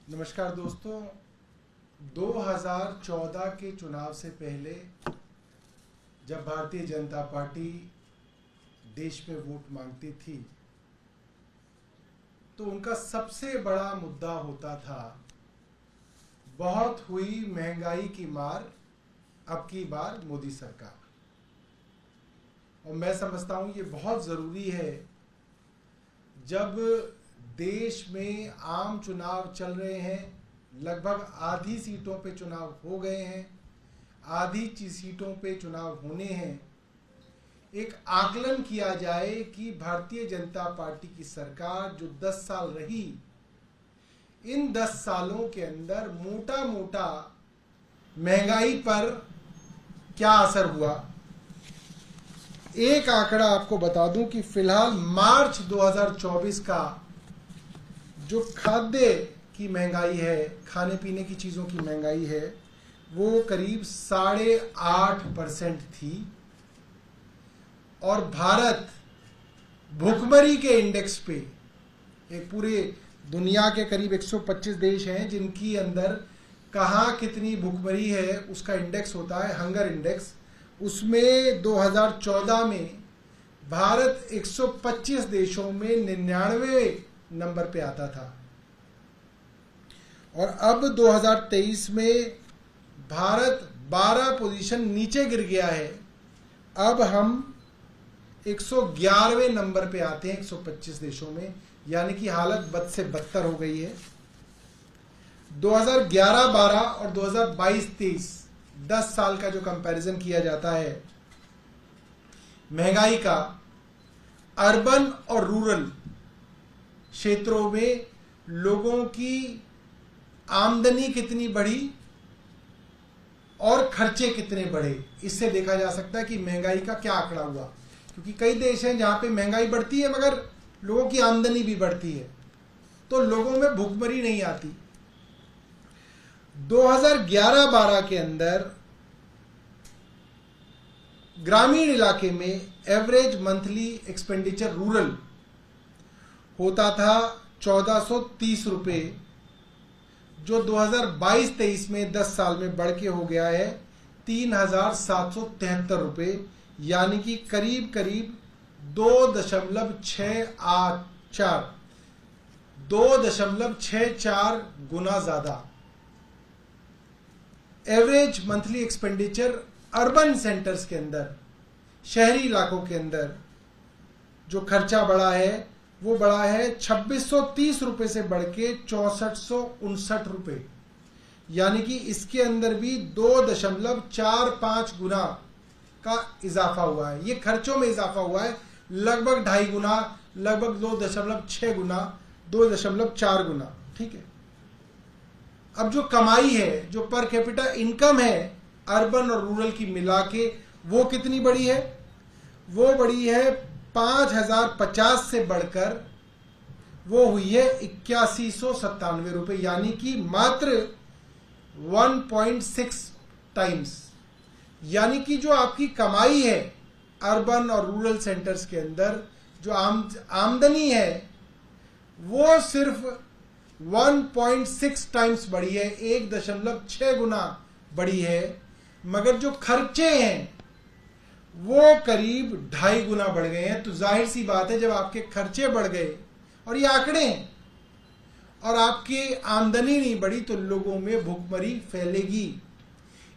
नमस्कार दोस्तों, 2014 के चुनाव से पहले जब भारतीय जनता पार्टी देश में वोट मांगती थी तो उनका सबसे बड़ा मुद्दा होता था बहुत हुई महंगाई की मार, अब की बार मोदी सरकार। और मैं समझता हूँ ये बहुत ज़रूरी है जब देश में आम चुनाव चल रहे हैं, लगभग आधी सीटों पे चुनाव हो गए हैं, आधी सीटों पे चुनाव होने हैं, एक आकलन किया जाए कि भारतीय जनता पार्टी की सरकार जो 10 साल रही, इन 10 सालों के अंदर मोटा मोटा महंगाई पर क्या असर हुआ। एक आंकड़ा आपको बता दूं कि फिलहाल मार्च 2024 का जो खाद्य की महंगाई है, खाने पीने की चीज़ों की महंगाई है, वो करीब 8.5% थी। और भारत भुखमरी के इंडेक्स पे, एक पूरे दुनिया के करीब 125 देश हैं जिनकी अंदर कहाँ कितनी भुखमरी है उसका इंडेक्स होता है, हंगर इंडेक्स। उसमें 2014 में भारत 125 देशों में 99 नंबर पे आता था और अब 2023 में भारत 12 पोजीशन नीचे गिर गया है। अब हम 111वें नंबर पे आते हैं 125 देशों में, यानी कि हालत बद से बदतर हो गई है। 2011-12 और 2022-23 10 साल का जो कंपैरिजन किया जाता है महंगाई का, अर्बन और रूरल क्षेत्रों में लोगों की आमदनी कितनी बढ़ी और खर्चे कितने बढ़े, इससे देखा जा सकता है कि महंगाई का क्या आंकड़ा हुआ। क्योंकि कई देश हैं जहां पे महंगाई बढ़ती है मगर लोगों की आमदनी भी बढ़ती है, तो लोगों में भुखमरी नहीं आती। 2011-12 के अंदर ग्रामीण इलाके में एवरेज मंथली एक्सपेंडिचर रूरल होता था 1430 रुपये, जो 2022-23 में 10 साल में बढ़ के हो गया है 3773 रुपये, यानी कि करीब करीब 2.64 गुना ज़्यादा। Average monthly expenditure urban centres के अंदर, शहरी इलाकों के अंदर जो खर्चा बढ़ा है वो बढ़ा है 2630 रुपये से बढ़ के 6459 रुपये, यानी कि इसके अंदर भी 2.45 गुना का इजाफा हुआ है। ये खर्चों में इजाफा हुआ है, लगभग 2.5 गुना, लगभग 2.6 गुना, 2.4 गुना। ठीक है। अब जो कमाई है, जो पर कैपिटा इनकम है अर्बन और रूरल की मिला के, वो कितनी बड़ी है? वो बड़ी है 5050 से बढ़कर वो हुई है 8197 रुपये, यानी कि मात्र 1.6 टाइम्स। यानी कि जो आपकी कमाई है अर्बन और रूरल सेंटर्स के अंदर, जो आमदनी है वो सिर्फ 1.6 टाइम्स बढ़ी है, 1.6 गुना बढ़ी है, मगर जो खर्चे हैं वो करीब 2.5 गुना बढ़ गए हैं। तो जाहिर सी बात है, जब आपके खर्चे बढ़ गए और ये आंकड़े हैं और आपकी आमदनी नहीं बढ़ी तो लोगों में भुखमरी फैलेगी।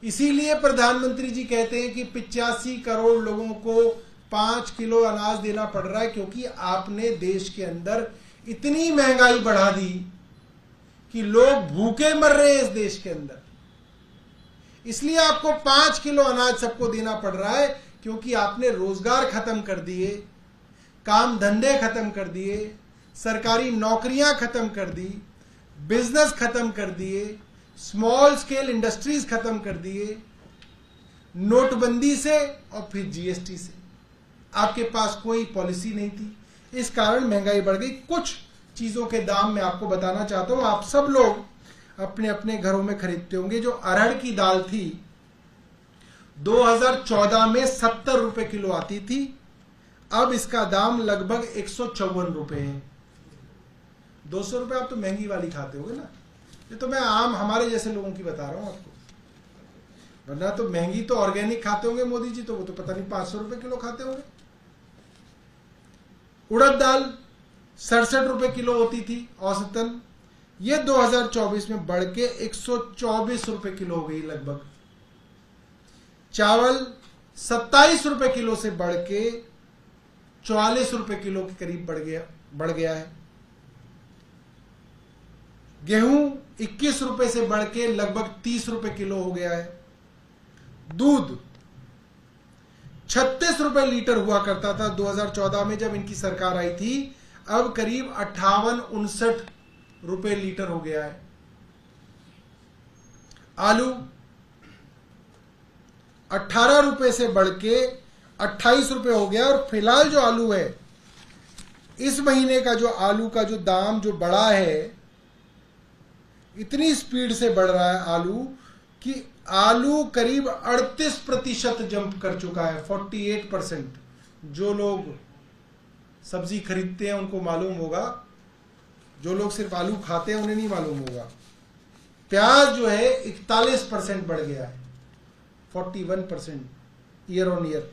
इसीलिए प्रधानमंत्री जी कहते हैं कि 85 करोड़ लोगों को 5 किलो अनाज देना पड़ रहा है, क्योंकि आपने देश के अंदर इतनी महंगाई बढ़ा दी कि लोग भूखे मर रहे हैं इस देश के अंदर। इसलिए आपको 5 किलो अनाज सबको देना पड़ रहा है, क्योंकि आपने रोजगार खत्म कर दिए, काम धंधे खत्म कर दिए, सरकारी नौकरियां खत्म कर दी, बिजनेस खत्म कर दिए, स्मॉल स्केल इंडस्ट्रीज खत्म कर दिए, नोटबंदी से और फिर जीएसटी से। आपके पास कोई पॉलिसी नहीं थी, इस कारण महंगाई बढ़ गई। कुछ चीजों के दाम मैं आपको बताना चाहता हूं। आप सब लोग अपने अपने घरों में खरीदते होंगे। जो अरहर की दाल थी 2014 में 70 रुपए किलो आती थी, अब इसका दाम लगभग 154 रुपए है। 200 रुपए आप तो महंगी वाली खाते होगे ना, ये तो मैं आम हमारे जैसे लोगों की बता रहा हूं आपको, वरना तो महंगी तो ऑर्गेनिक खाते होंगे मोदी जी, तो वो तो पता नहीं 500 रुपए किलो खाते होंगे। उड़द दाल 67 रुपए किलो होती थी औसतन, ये 2024 में बढ़ के 124 रुपए किलो हो गई लगभग। चावल 27 रुपए किलो से बढ़ के 44 रुपए किलो के करीब बढ़ गया है। गेहूं 21 रुपए से बढ़ के लगभग 30 रुपए किलो हो गया है। दूध 36 रुपए लीटर हुआ करता था 2014 में जब इनकी सरकार आई थी, अब करीब 58-59 रुपए लीटर हो गया है। आलू 18 रुपए से बढ़ के 28 रुपए हो गया। और फिलहाल जो आलू है, इस महीने का जो आलू का जो दाम जो बढ़ा है, इतनी स्पीड से बढ़ रहा है आलू कि आलू करीब 38% जंप कर चुका है, 48%। जो लोग सब्जी खरीदते हैं उनको मालूम होगा, जो लोग सिर्फ आलू खाते हैं उन्हें नहीं मालूम होगा। प्याज जो है 41% बढ़ गया है, 41% ईयर ऑन ईयर।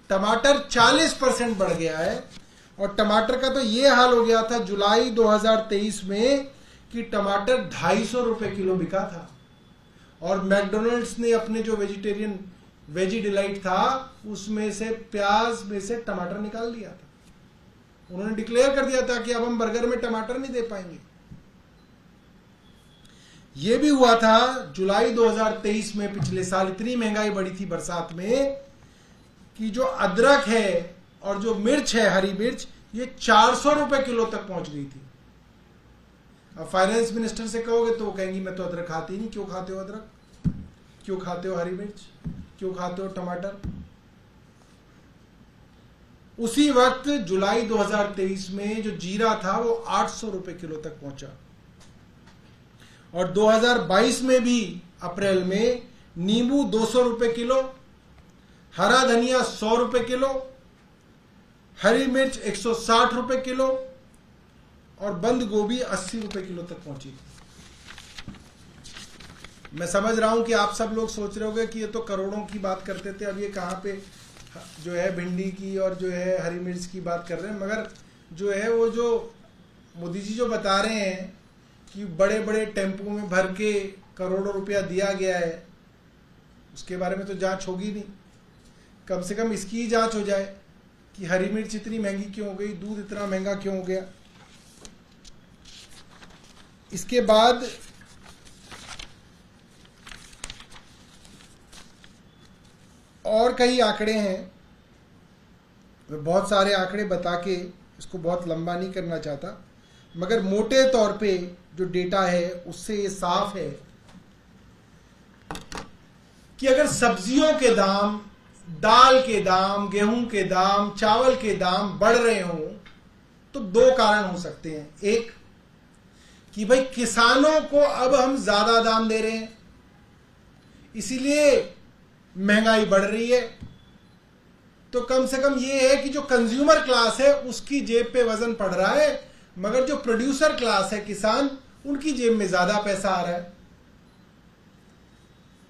टमाटर 40% बढ़ गया है, और टमाटर का तो ये हाल हो गया था जुलाई 2023 में कि टमाटर 250 रुपए किलो बिका था, और मैकडोनल्ड्स ने अपने जो वेजिटेरियन वेजी डिलाइट था उसमें से प्याज में से टमाटर निकाल दिया था। उन्होंने डिक्लेयर कर दिया था कि अब हम बर्गर में टमाटर नहीं दे पाएंगे। यह भी हुआ था जुलाई 2023 में, पिछले साल इतनी महंगाई बढ़ी थी बरसात में कि जो अदरक है और जो मिर्च है, हरी मिर्च, ये 400 रुपए किलो तक पहुंच गई थी। अब फाइनेंस मिनिस्टर से कहोगे तो वो कहेंगी मैं तो अदरक खाती नहीं। क्यों खाते हो अदरक, क्यों खाते हो हरी मिर्च, क्यों खाते हो टमाटर? उसी वक्त जुलाई 2023 में जो जीरा था वो 800 रुपए किलो तक पहुंचा, और 2022 में भी अप्रैल में नींबू 200 रुपए किलो, हरा धनिया 100 रुपए किलो, हरी मिर्च 160 रुपए किलो, और बंद गोभी 80 रुपए किलो तक पहुंची थी। मैं समझ रहा हूं कि आप सब लोग सोच रहे होंगे कि ये तो करोड़ों की बात करते थे, अब ये कहां पे जो है भिंडी की और जो है हरी मिर्च की बात कर रहे हैं। मगर जो है वो जो मोदी जी जो बता रहे हैं कि बड़े बड़े टेम्पो में भर के करोड़ों रुपया दिया गया है, उसके बारे में तो जांच होगी नहीं। कम से कम इसकी ही जांच हो जाए कि हरी मिर्च इतनी महंगी क्यों हो गई, दूध इतना महंगा क्यों हो गया। इसके बाद और कई आंकड़े हैं, मैं बहुत सारे आंकड़े बता के इसको बहुत लंबा नहीं करना चाहता, मगर मोटे तौर पे जो डेटा है उससे ये साफ है कि अगर सब्जियों के दाम, दाल के दाम, गेहूं के दाम, चावल के दाम बढ़ रहे हों तो दो कारण हो सकते हैं। एक कि भाई किसानों को अब हम ज्यादा दाम दे रहे हैं, इसीलिए महंगाई बढ़ रही है। तो कम से कम ये है कि जो कंज्यूमर क्लास है उसकी जेब पे वजन पड़ रहा है, मगर जो प्रोड्यूसर क्लास है, किसान, उनकी जेब में ज्यादा पैसा आ रहा है।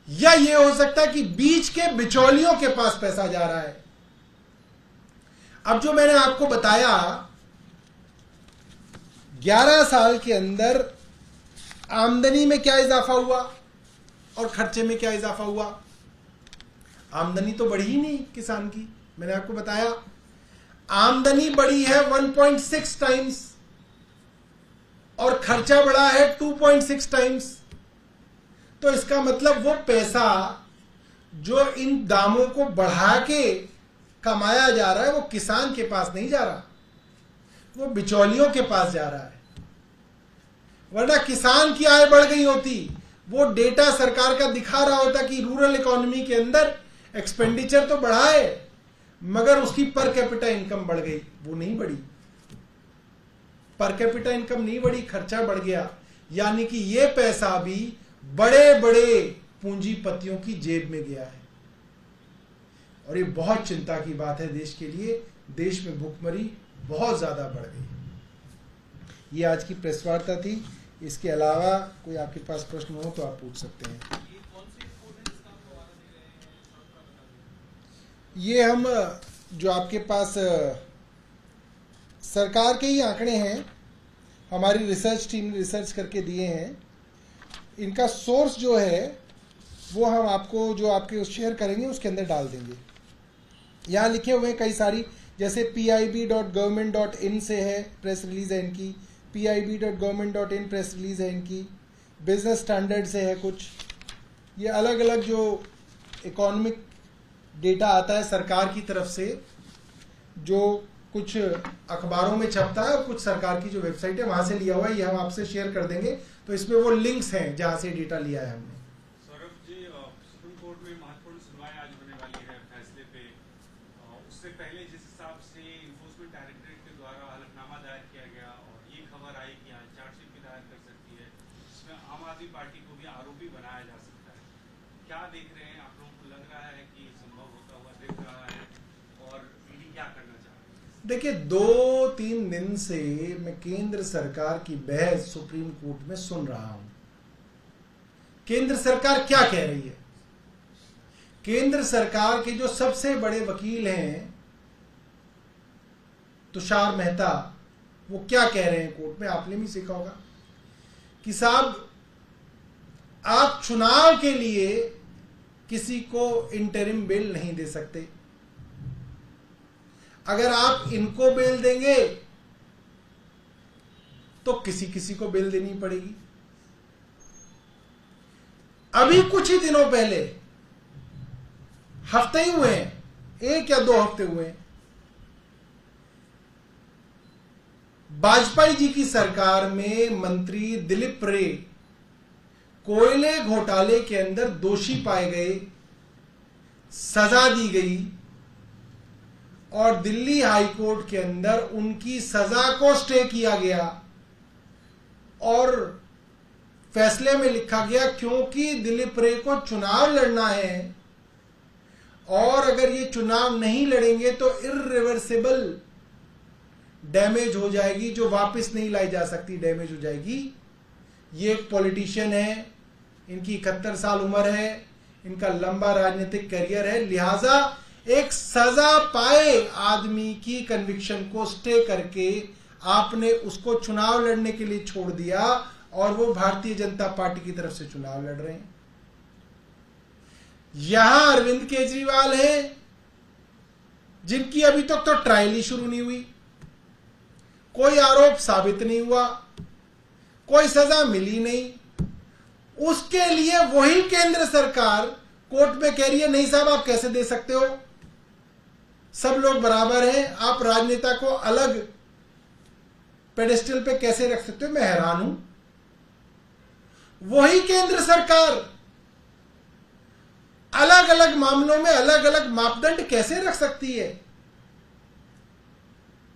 या ये हो सकता है कि बीच के बिचौलियों के पास पैसा जा रहा है। अब जो मैंने आपको बताया 11 साल के अंदर आमदनी में क्या इजाफा हुआ और खर्चे में क्या इजाफा हुआ। आमदनी तो बढ़ी ही नहीं किसान की, मैंने आपको बताया आमदनी बढ़ी है 1.6 टाइम्स और खर्चा बढ़ा है 2.6 टाइम्स। तो इसका मतलब वो पैसा जो इन दामों को बढ़ा के कमाया जा रहा है वो किसान के पास नहीं जा रहा, वो बिचौलियों के पास जा रहा है। वरना किसान की आय बढ़ गई होती, वो डेटा सरकार का दिखा रहा होता कि रूरल इकोनॉमी के अंदर एक्सपेंडिचर तो बढ़ा है मगर उसकी पर कैपिटा इनकम बढ़ गई, वो नहीं बढ़ी। पर कैपिटा इनकम नहीं बढ़ी, खर्चा बढ़ गया। यानी कि ये पैसा भी बड़े बड़े पूंजीपतियों की जेब में गया है, और ये बहुत चिंता की बात है देश के लिए। देश में भुखमरी बहुत ज्यादा बढ़ गई। ये आज की प्रेस वार्ता थी, इसके अलावा कोई आपके पास प्रश्न हो तो आप पूछ सकते हैं। ये हम जो आपके पास सरकार के ही आंकड़े हैं, हमारी रिसर्च टीम ने रिसर्च करके दिए हैं। इनका सोर्स जो है वो हम आपको जो आपके शेयर करेंगे उसके अंदर डाल देंगे। यहाँ लिखे हुए हैं कई सारी, जैसे pib.government.in से है, प्रेस रिलीज है इनकी, pib.government.in प्रेस रिलीज है इनकी, बिजनेस स्टैंडर्ड से है कुछ। ये अलग अलग जो इकोनॉमिक डेटा आता है सरकार की तरफ से, जो कुछ अखबारों में छपता है और कुछ सरकार की जो वेबसाइट है वहां से लिया हुआ है, ये हम आपसे शेयर कर देंगे। तो इसमें वो लिंक्स हैं जहां से डेटा लिया है हमने। सौरभ जी, सुप्रीम कोर्ट में महत्वपूर्ण सुनवाई आज होने वाली है फैसले पे। उससे पहले जिस हिसाब से इन्फोर्समेंट डायरेक्टरेट के द्वारा हलफनामा दायर किया गया और ये खबर आई कि आज चार्जशीट भी दायर कर सकती है, इसमें आम आदमी पार्टी को भी आरोपी बनाया जा सकता है। क्या देख रहे हैं आप लोगों को? लग रहा है कि संभव होता हुआ दिख रहा है और ईडी क्या करना चाह रही है? देखिए, 2-3 दिन से मैं केंद्र सरकार की बहस सुप्रीम कोर्ट में सुन रहा हूं। केंद्र सरकार क्या कह रही है? केंद्र सरकार के जो सबसे बड़े वकील हैं तुषार मेहता, वो क्या कह रहे हैं कोर्ट में, आपने भी सीखा होगा कि साहब आप चुनाव के लिए किसी को इंटरिम बेल नहीं दे सकते। अगर आप इनको बेल देंगे तो किसी किसी को बेल देनी पड़ेगी। अभी कुछ ही दिनों पहले, हफ्ते ही हुए हैं, 1 या 2 हफ्ते हुए हैं, वाजपेयी जी की सरकार में मंत्री दिलीप रे कोयले घोटाले के अंदर दोषी पाए गए, सजा दी गई और दिल्ली हाई कोर्ट के अंदर उनकी सजा को स्टे किया गया और फैसले में लिखा गया क्योंकि दिलीप रे को चुनाव लड़ना है और अगर ये चुनाव नहीं लड़ेंगे तो इर्रिवर्सिबल डैमेज हो जाएगी, जो वापस नहीं लाई जा सकती डैमेज हो जाएगी। ये एक पॉलिटिशियन है, इनकी 71 साल उम्र है, इनका लंबा राजनीतिक करियर है, लिहाजा एक सजा पाए आदमी की कन्विक्शन को स्टे करके आपने उसको चुनाव लड़ने के लिए छोड़ दिया और वो भारतीय जनता पार्टी की तरफ से चुनाव लड़ रहे हैं। यहां अरविंद केजरीवाल हैं, जिनकी अभी तक तो ट्रायल ही शुरू नहीं हुई, कोई आरोप साबित नहीं हुआ, कोई सजा मिली नहीं। उसके लिए वही केंद्र सरकार कोर्ट में कह रही है नहीं साहब आप कैसे दे सकते हो, सब लोग बराबर हैं, आप राजनेता को अलग पेडेस्टल पे कैसे रख सकते हो। मैं हैरान हूं, वही केंद्र सरकार अलग अलग मामलों में अलग अलग मापदंड कैसे रख सकती है?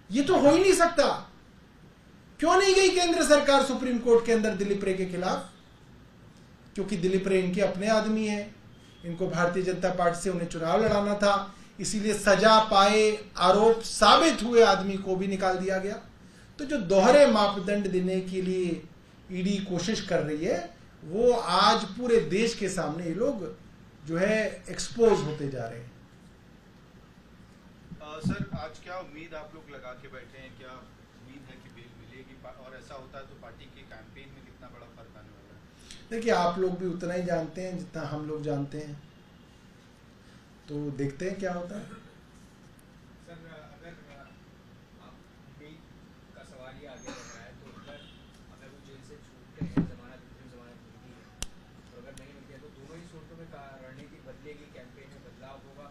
ये तो हो ही नहीं सकता। क्यों नहीं गई केंद्र सरकार सुप्रीम कोर्ट के अंदर दिलीप रे के खिलाफ? क्योंकि दिलीप रे इनके अपने आदमी हैं, इनको भारतीय जनता पार्टी से उन्हें चुनाव लड़ाना था, इसीलिए सजा पाए आरोप साबित हुए आदमी को भी निकाल दिया गया। तो जो दोहरे मापदंड देने के लिए ईडी कोशिश कर रही है, वो आज पूरे देश के सामने ये लोग जो है एक्सपोज होते जा रहे हैं। सर, आज क्या उम्मीद आप लोग लगा के बैठे हैं? क्या उम्मीद है कि बेल मिलेगी और ऐसा होता है तो पार्टी के कैंपेन में कितना बड़ा फर्क आने वाला है? देखिए, आप लोग भी उतना ही जानते हैं जितना हम लोग जानते हैं, तो देखते हैं क्या होता है। सर, अगर आप बेल का सवाल ही आगे बढ़ रहा है तो अगर वो जेल से छूटते हैं, जमानत मिलती है, तो अगर नहीं मिलती है तो दोनों ही सूरतों में रणनीति बदलेगी, कैंपेन में बदलाव होगा?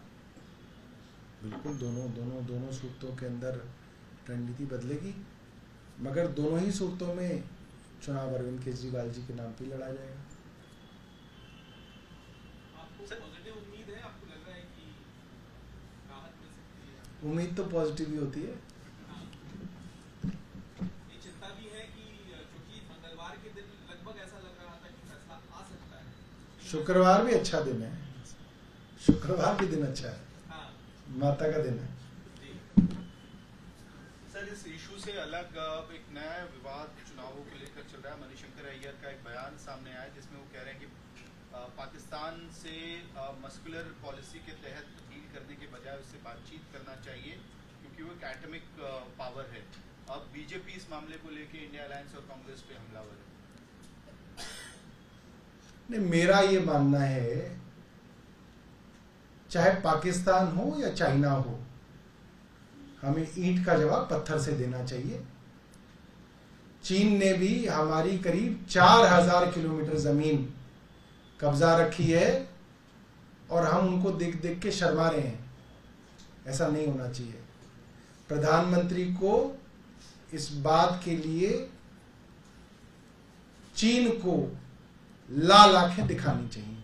बिल्कुल, दोनों सूरतों के अंदर रणनीति बदलेगी, मगर दोनों ही सूरतों में चुनाव अरविंद केजरीवाल जी के नाम पे लड़ा जाएगा। आपको पॉजिटिव उम्मीद है? आपको लग रहा है कि राहत मिल सकती है? उम्मीद तो पॉजिटिव ही होती है। ये चिंता भी है कि क्योंकि मंगलवार के दिन लगभग ऐसा लग रहा था कि फैसला आ सकता है। शुक्रवार भी अच्छा दिन है, शुक्रवार भी दिन अच्छा है, हाँ, माता का दिन है। जी। सर, सर इस इशू से अलग एक नया विवाद चुनावों को लेकर चल रहा है। मणिशंकर अय्यर का एक बयान सामने आया जिसमें वो कह रहे हैं कि पाकिस्तान से मस्कुलर पॉलिसी के तहत डील करने के बजाय उससे बातचीत करना चाहिए क्योंकि वो एक एटॉमिक पावर है। अब बीजेपी इस मामले को लेकर इंडिया अलायंस और कांग्रेस पे हमलावर है। नहीं, मेरा ये मानना है चाहे पाकिस्तान हो या चाइना हो, हमें ईंट का जवाब पत्थर से देना चाहिए। चीन ने भी हमारी करीब 4000 किलोमीटर जमीन कब्जा रखी है और हम उनको देख देख के शर्मा रहे हैं। ऐसा नहीं होना चाहिए। प्रधानमंत्री को इस बात के लिए चीन को लाल आंखें दिखानी चाहिए।